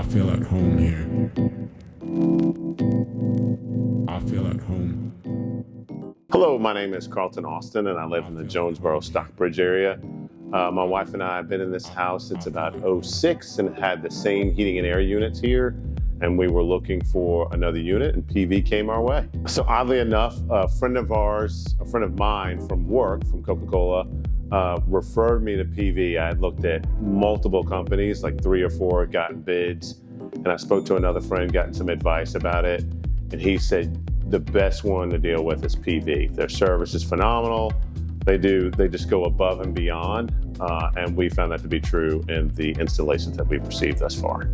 feel at home here. I feel at home. Hello, my name is Carlton Austin, and I live in the Jobesboro, Stockbridge area. My wife and I have been in this house since about '06 and had the same heating and air units here. And we were looking for another unit, and PV came our way. So oddly enough, a friend of mine from work, from Coca-Cola, referred me to PV. I had looked at multiple companies, like 3 or 4, gotten bids, and I spoke to another friend, gotten some advice about it, and he said the best one to deal with is PV. Their service is phenomenal. They just go above and beyond, and we found that to be true in the installations that we've received thus far.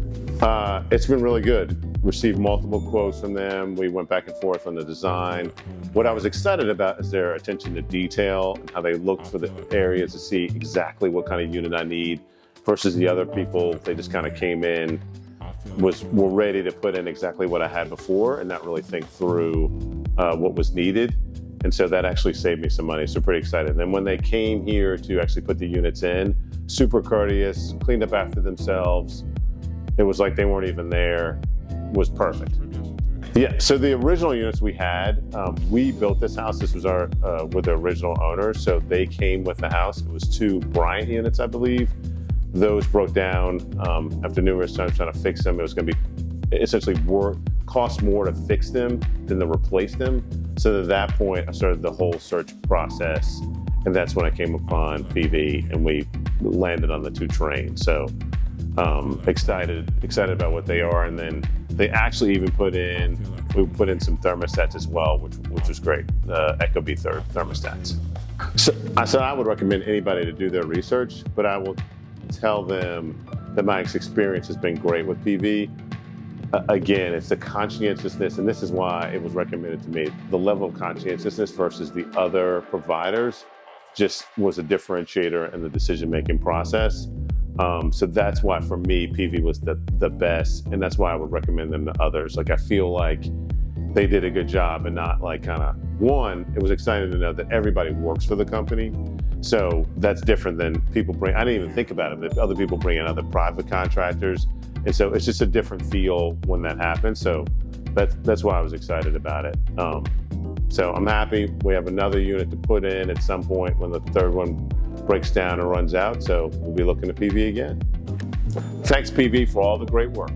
It's been really good. Received multiple quotes from them. We went back and forth on the design. What I was excited about is their attention to detail and how they looked for the areas to see exactly what kind of unit I need versus the other people. They just kind of came in, were ready to put in exactly what I had before and not really think through what was needed. And so that actually saved me some money. So pretty excited. And then when they came here to actually put the units in, super courteous, cleaned up after themselves. It was like they weren't even there. It was perfect. Yeah, so the original units we had, we built this house. This was with the original owners. So they came with the house. It was 2 Bryant units, I believe. Those broke down after numerous times trying to fix them. It was gonna be essentially cost more to fix them than to replace them. So at that point, I started the whole search process. And that's when I came upon PV and we landed on the 2 trains. So excited about what they are. And then they actually even we put in some thermostats as well, which was great, the ecobee thermostats. So I would recommend anybody to do their research, but I will tell them that my experience has been great with PV. Again, it's the conscientiousness, and this is why it was recommended to me. The level of conscientiousness versus the other providers just was a differentiator in the decision-making process. So that's why, for me, PV was the best, and that's why I would recommend them to others. Like, I feel like they did a good job and not like it was exciting to know that everybody works for the company. So that's different than I didn't even think about it, but other people bring in other private contractors. And so it's just a different feel when that happens. So that's why I was excited about it. So I'm happy. We have another unit to put in at some point when the 3rd one breaks down or runs out. So we'll be looking at PV again. Thanks, PV, for all the great work.